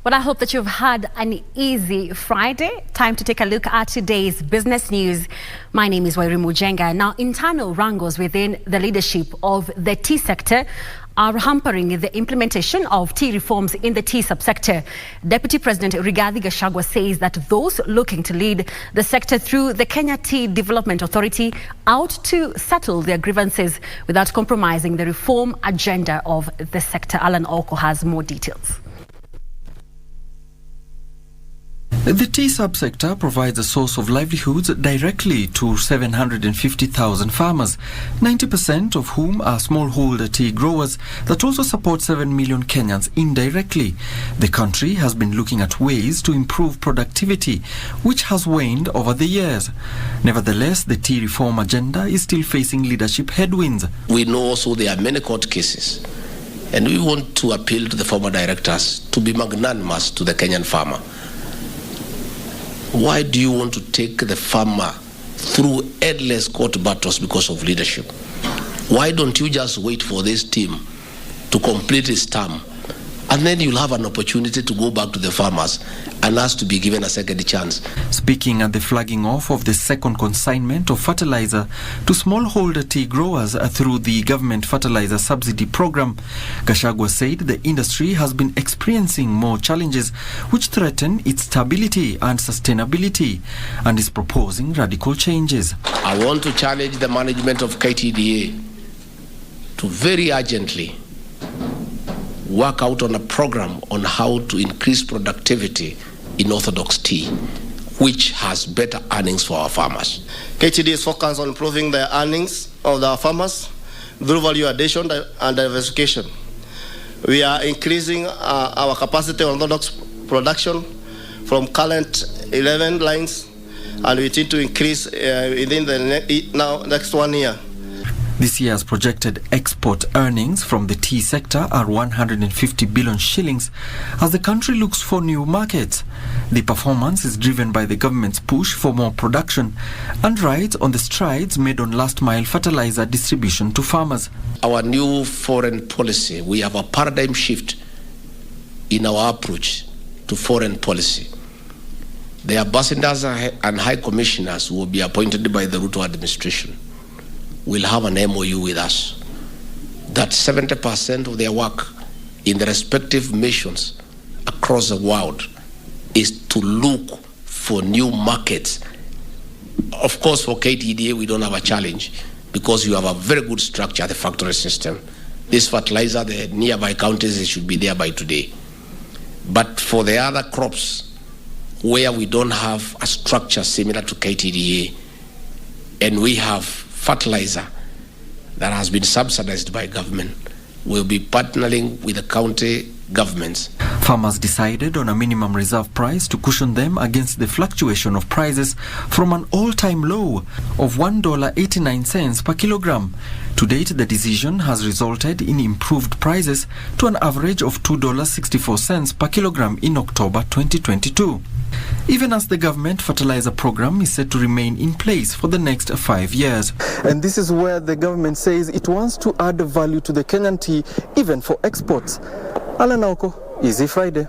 Well, I hope that you've had an easy Friday. Time to take a look at today's business news. My name is Wairi Mujenga. Now, internal wrangles within the leadership of the tea sector are hampering the implementation of tea reforms in the tea subsector. Deputy President Rigathi Gachagua says that those looking to lead the sector through the Kenya Tea Development Authority out to settle their grievances without compromising the reform agenda of the sector. Alan Oko has more details. The tea subsector provides a source of livelihoods directly to 750,000 farmers, 90% of whom are smallholder tea growers that also support 7 million Kenyans indirectly. The country has been looking at ways to improve productivity, which has waned over the years. Nevertheless, the tea reform agenda is still facing leadership headwinds. We know also there are many court cases, and we want to appeal to the former directors to be magnanimous to the Kenyan farmer. Why do you want to take the farmer through endless court battles because of leadership? Why don't you just wait for this team to complete its term, and then you'll have an opportunity to go back to the farmers and ask to be given a second chance? Speaking at the flagging off of the second consignment of fertilizer to smallholder tea growers through the government fertilizer subsidy program, Gachagua said the industry has been experiencing more challenges which threaten its stability and sustainability, and is proposing radical changes. I want to challenge the management of KTDA to very urgently work out on a program on how to increase productivity in orthodox tea, which has better earnings for our farmers. KTDA is focused on improving the earnings of our farmers through value addition and diversification. We are increasing our capacity on orthodox production from current 11 lines, and we intend to increase within the next 1 year. This year's projected export earnings from the tea sector are 150 billion shillings as the country looks for new markets. The performance is driven by the government's push for more production and rides on the strides made on last-mile fertilizer distribution to farmers. Our new foreign policy, we have a paradigm shift in our approach to foreign policy. The ambassadors and high commissioners who will be appointed by the Ruto administration will have an MOU with us that 70% of their work in the respective missions across the world is to look for new markets. Of course, for KTDA, we don't have a challenge because you have a very good structure, the factory system. This fertilizer, the nearby counties, it should be there by today. But for the other crops where we don't have a structure similar to KTDA, and we have fertilizer that has been subsidized by government, will be partnering with the county governments. Farmers decided on a minimum reserve price to cushion them against the fluctuation of prices from an all-time low of $1.89 per kilogram. To date, the decision has resulted in improved prices to an average of $2.64 per kilogram in October 2022. Even as the government fertilizer program is set to remain in place for the next 5 years. And this is where the government says it wants to add value to the Kenyan tea, even for exports. Alan Oko, Easy Friday.